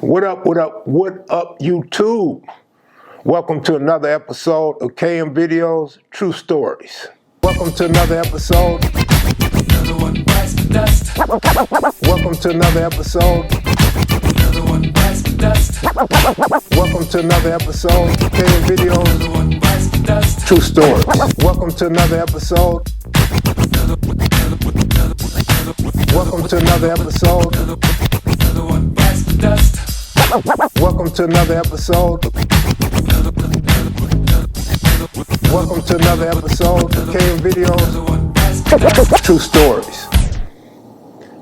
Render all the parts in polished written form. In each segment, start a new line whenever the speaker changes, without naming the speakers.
What up, YouTube? Welcome to another episode of KM Videos, True Stories. Welcome to another episode.
Another one bites the dust.
Welcome to another episode.
Another one bites the dust.
Welcome to another episode of KM Videos,
Another one bites the dust.
True Stories. Welcome to another episode. Welcome to another episode.
Another one bites the dust.
Welcome to another episode. Welcome to another episode of KM Videos,
Another one bites the dust.
True Stories.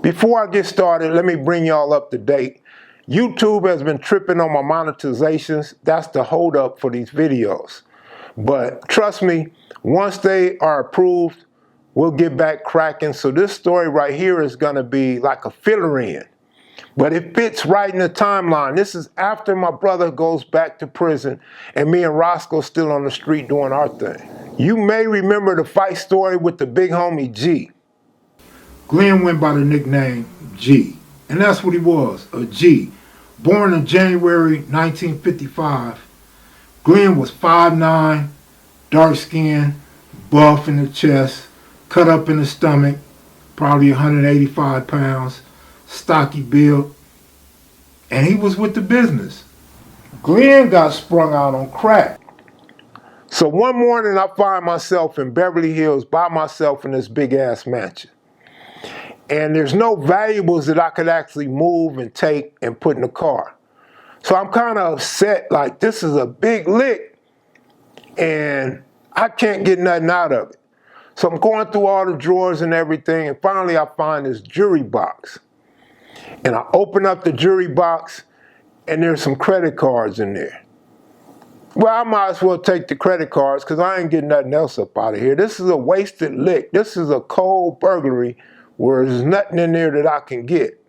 Before I get started, let me bring y'all up to date. YouTube has been tripping on my monetizations. That's the hold up for these videos. But trust me, once they are approved, we'll get back cracking. So this story right here is gonna be like a filler in. But it fits right in the timeline. This is after my brother goes back to prison and me and Rosco still on the street doing our thing. You may remember the fight story with the big homie G. Glenn went by the nickname G, and that's what he was, a G. Born in January 1955, Glenn was 5'9", dark-skinned, buff in the chest, cut up in the stomach, probably 185 pounds, stocky build, and he was with the business. Glenn got sprung out on crack. So one morning I find myself in Beverly Hills by myself in this big ass mansion. And there's no valuables that I could actually move and take and put in the car. So I'm kind of upset, like this is a big lick and I can't get nothing out of it. So I'm going through all the drawers and everything, and finally I find this jewelry box. And I open up the jewelry box and there's some credit cards in there. Well, I might as well take the credit cards because I ain't getting nothing else up out of here. This is a wasted lick. This is a cold burglary where there's nothing in there that I can get.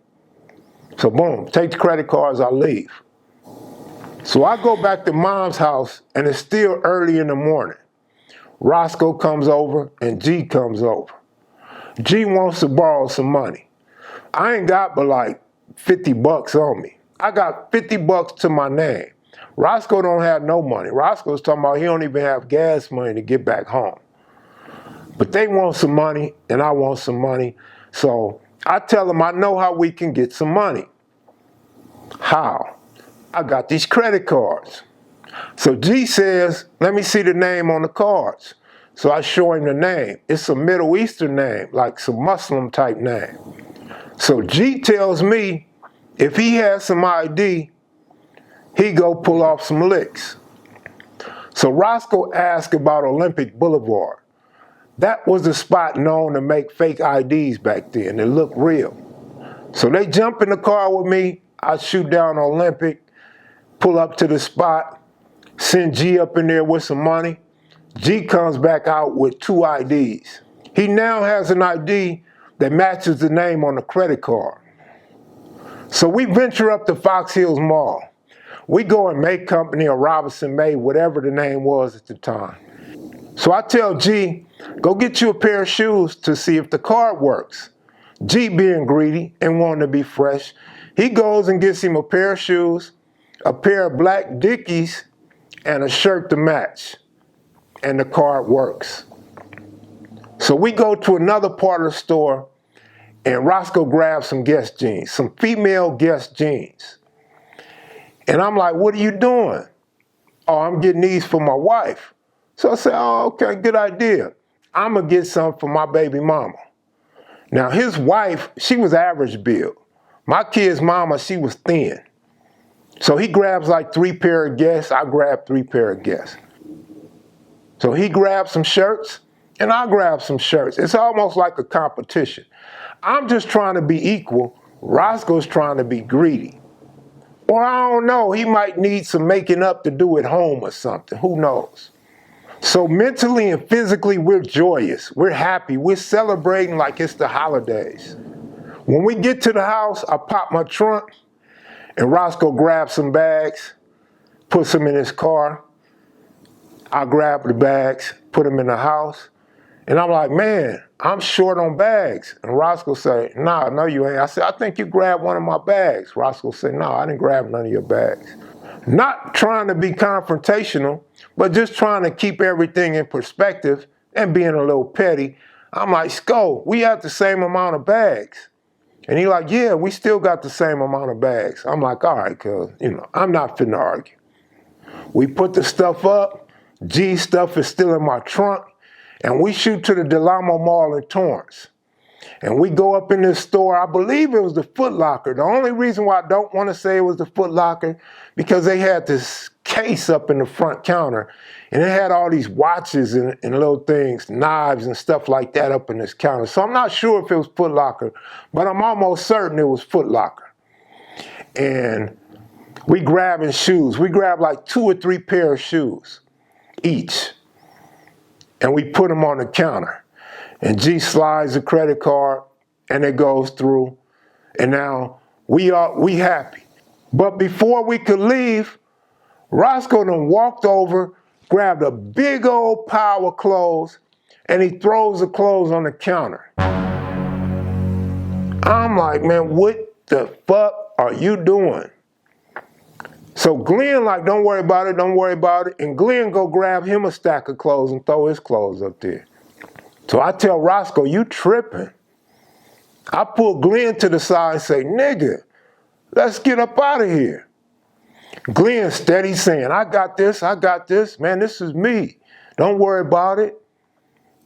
So boom, take the credit cards, I leave. So I go back to mom's house and it's still early in the morning. Rosco comes over and G comes over. G wants to borrow some money. I ain't got but like 50 bucks on me. I got 50 bucks to my name. Rosco don't have no money. Rosco's talking about he don't even have gas money to get back home. But they want some money and I want some money. So I tell them I know how we can get some money. How? I got these credit cards. So G says, let me see the name on the cards. So I show him the name. It's a Middle Eastern name, like some Muslim type name. So G tells me if he has some ID, he go pull off some licks. So Rosco asked about Olympic Boulevard. That was the spot known to make fake IDs back then. It looked real. So they jump in the car with me. I shoot down Olympic, pull up to the spot, send G up in there with some money. G comes back out with 2 IDs. He now has an ID that matches the name on the credit card. So we venture up to Fox Hills Mall. We go in May Company or Robinson May, whatever the name was at the time. So I tell G, go get you a pair of shoes to see if the card works. G being greedy and wanting to be fresh, he goes and gets him a pair of shoes, a pair of black Dickies, and a shirt to match. And the card works. So we go to another part of the store and Rosco grabs some Guess jeans, some female Guess jeans. And I'm like, what are you doing? Oh, I'm getting these for my wife. So I said, oh, okay, good idea. I'm gonna get some for my baby mama. Now his wife, she was average build. My kid's mama, she was thin. So he grabs like 3 pair of Guess, I grab 3 pair of Guess. So he grabs some shirts and I grab some shirts. It's almost like a competition. I'm just trying to be equal. Roscoe's trying to be greedy. Or I don't know, he might need some making up to do at home or something, who knows? So mentally and physically, we're joyous, we're happy, we're celebrating like it's the holidays. When we get to the house, I pop my trunk and Rosco grabs some bags, puts them in his car. I grab the bags, put them in the house, And I'm like, man, I'm short on bags. And Roscoe said, nah, no, you ain't. I said, I think you grabbed one of my bags. Roscoe said, no, I didn't grab none of your bags. Not trying to be confrontational, but just trying to keep everything in perspective and being a little petty. I'm like, Sco, we have the same amount of bags. And he like, yeah, we still got the same amount of bags. I'm like, all right, cuz, I'm not finna argue. We put the stuff up. G's stuff is still in my trunk. And we shoot to the Delamo Mall in Torrance. And we go up in this store. I believe it was the Foot Locker. The only reason why I don't want to say it was the Foot Locker, because they had this case up in the front counter. And it had all these watches and little things, knives and stuff like that up in this counter. So I'm not sure if it was Foot Locker, but I'm almost certain it was Foot Locker. And we grabbing shoes. We grabbed like 2 or 3 pair of shoes each. And we put them on the counter. And G slides the credit card and it goes through. And now we happy. But before we could leave, Roscoe done walked over, grabbed a big old pile of clothes, and he throws the clothes on the counter. I'm like, man, what the fuck are you doing? So Glenn like, don't worry about it, don't worry about it. And Glenn go grab him a stack of clothes and throw his clothes up there. So I tell Roscoe, you tripping. I pull Glenn to the side and say, nigga, let's get up out of here. Glenn steady saying, I got this, man, this is me. Don't worry about it.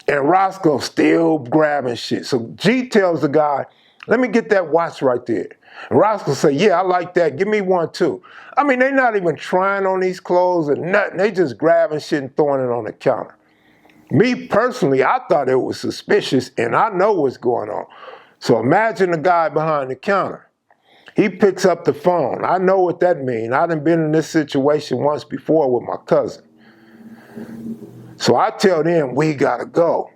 And Roscoe still grabbing shit. So G tells the guy, let me get that watch right there. And Roscoe say, yeah, I like that. Give me one too. I mean, they not even trying on these clothes or nothing. They just grabbing shit and throwing it on the counter. Me personally, I thought it was suspicious and I know what's going on. So imagine the guy behind the counter. He picks up the phone. I know what that means. I done been in this situation once before with my cousin. So I tell them, we gotta go.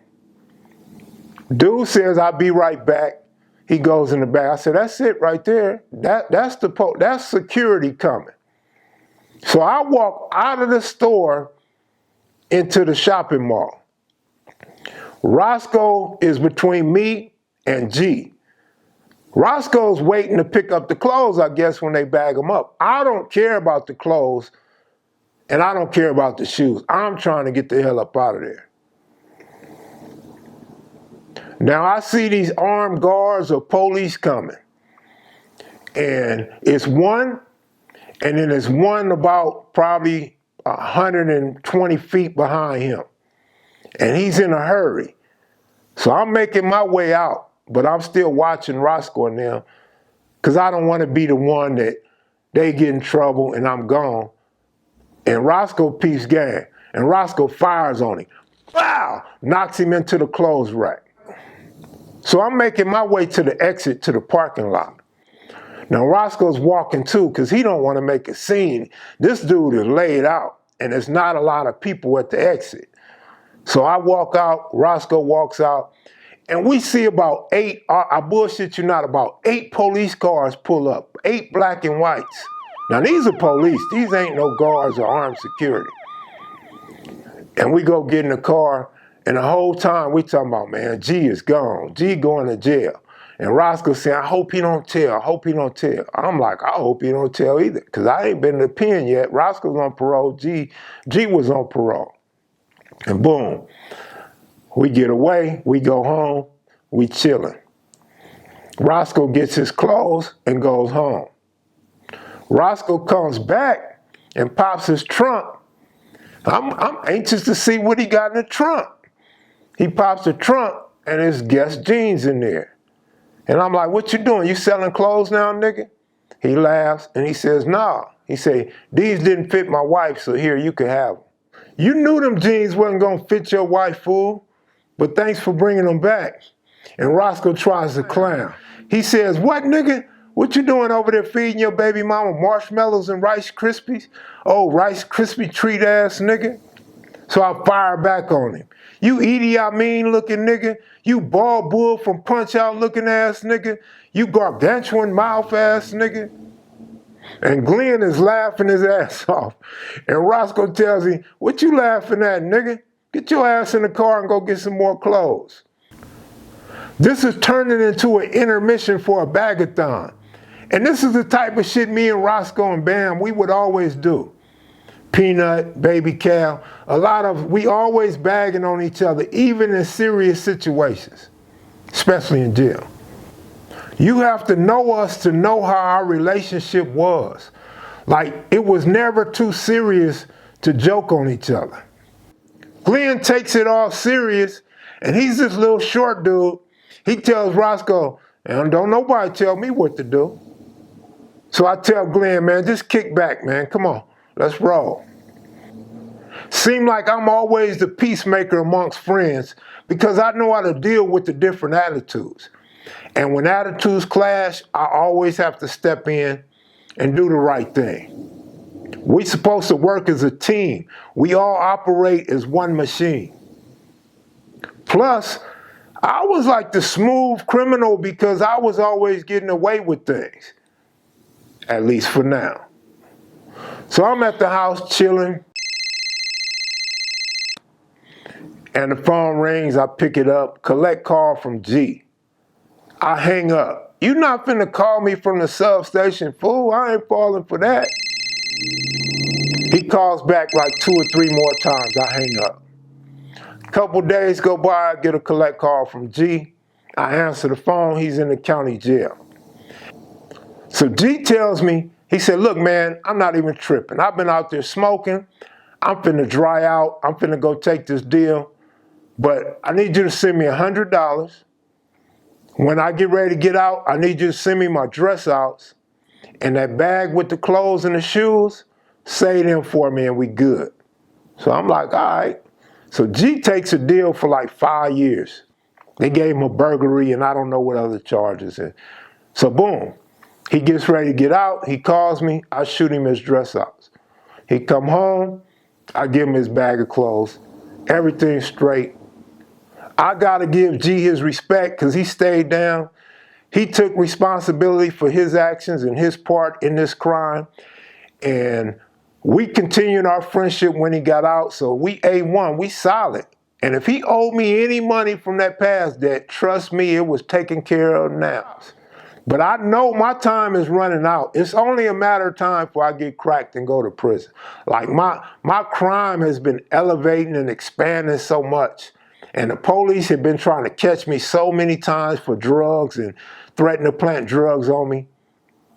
Dude says, I'll be right back. He goes in the back. I said, that's it right there. That's security coming. So I walk out of the store into the shopping mall. Roscoe is between me and G. Roscoe's waiting to pick up the clothes, I guess, when they bag them up. I don't care about the clothes, and I don't care about the shoes. I'm trying to get the hell up out of there. Now I see these armed guards or police coming. And it's one, and then there's one about probably 120 feet behind him. And he's in a hurry. So I'm making my way out, but I'm still watching Roscoe and them, because I don't want to be the one that they get in trouble and I'm gone. And Roscoe peeps gang, and Roscoe fires on him. Wow! Knocks him into the clothes rack. So I'm making my way to the exit to the parking lot. Now Roscoe's walking too, because he don't want to make a scene. This dude is laid out, and there's not a lot of people at the exit. So I walk out, Roscoe walks out, and we see about 8, I bullshit you not, about 8 police cars pull up, 8 black and whites. Now these are police, these ain't no guards or armed security. And we go get in the car, and the whole time we talking about, man, G is gone, G going to jail. And Roscoe saying, I hope he don't tell, I hope he don't tell. I'm like, I hope he don't tell either, because I ain't been in the pen yet. Roscoe's on parole, G was on parole. And boom, we get away, we go home, we chilling. Roscoe gets his clothes and goes home. Roscoe comes back and pops his trunk. I'm anxious to see what he got in the trunk. He pops the trunk and there's Guess jeans in there. And I'm like, what you doing? You selling clothes now, nigga? He laughs and he says, nah. He say, these didn't fit my wife, so here, you can have them. You knew them jeans wasn't gonna fit your wife, fool, but thanks for bringing them back. And Roscoe tries to clown. He says, what, nigga? What you doing over there feeding your baby mama marshmallows and Rice Krispies? Oh, Rice Krispie treat ass nigga. So I fire back on him. You Idi Amin looking nigga. You bald bull from Punch Out looking ass nigga. You gargantuan mouth ass nigga. And Glenn is laughing his ass off. And Roscoe tells him, what you laughing at, nigga? Get your ass in the car and go get some more clothes. This is turning into an intermission for a bag-a-thon. And this is the type of shit me and Rosco and Bam, we would always do. Peanut, Baby Cal, we always bagging on each other, even in serious situations, especially in jail. You have to know us to know how our relationship was. Like, it was never too serious to joke on each other. Glenn takes it all serious, and he's this little short dude. He tells Rosco, and don't nobody tell me what to do. So I tell Glenn, man, just kick back, man. Come on, let's roll. Seem like I'm always the peacemaker amongst friends because I know how to deal with the different attitudes. And when attitudes clash, I always have to step in and do the right thing. We're supposed to work as a team. We all operate as one machine. Plus, I was like the smooth criminal because I was always getting away with things. At least for now. So I'm at the house chilling, and the phone rings, I pick it up, collect call from G. I hang up. You not finna call me from the substation, fool. I ain't falling for that. He calls back like 2 or 3 more times. I hang up. A couple days go by, I get a collect call from G. I answer the phone, he's in the county jail. So G tells me, he said, look, man, I'm not even tripping. I've been out there smoking. I'm finna dry out. I'm finna go take this deal. But I need you to send me $100. When I get ready to get out, I need you to send me my dress outs. And that bag with the clothes and the shoes, say them for me and we good. So I'm like, all right. So G takes a deal for like 5 years. They gave him a burglary and I don't know what other charges. So boom, he gets ready to get out. He calls me. I shoot him his dress outs. He come home. I give him his bag of clothes. Everything's straight. I gotta give G his respect because he stayed down. He took responsibility for his actions and his part in this crime. And we continued our friendship when he got out. So we A1, we solid. And if he owed me any money from that past debt, trust me, it was taken care of now. But I know my time is running out. It's only a matter of time before I get cracked and go to prison. Like my crime has been elevating and expanding so much. And the police have been trying to catch me so many times for drugs and threaten to plant drugs on me.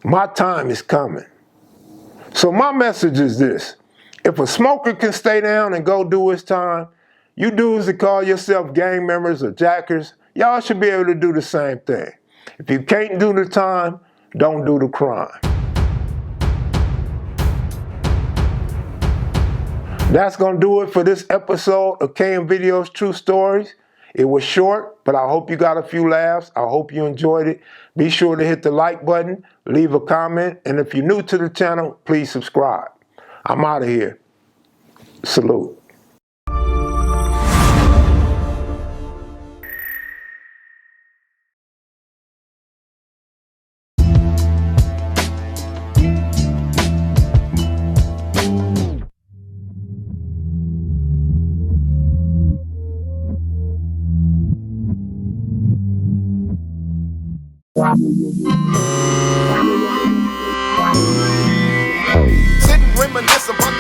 My time is coming. So my message is this. If a smoker can stay down and go do his time, you dudes that call yourself gang members or jackers, y'all should be able to do the same thing. If you can't do the time, don't do the crime. That's going to do it for this episode of KM Videos True Stories. It was short, but I hope you got a few laughs. I hope you enjoyed it. Be sure to hit the like button, leave a comment, and if you're new to the channel, please subscribe. I'm out of here. Salute.
Sitting reminiscing.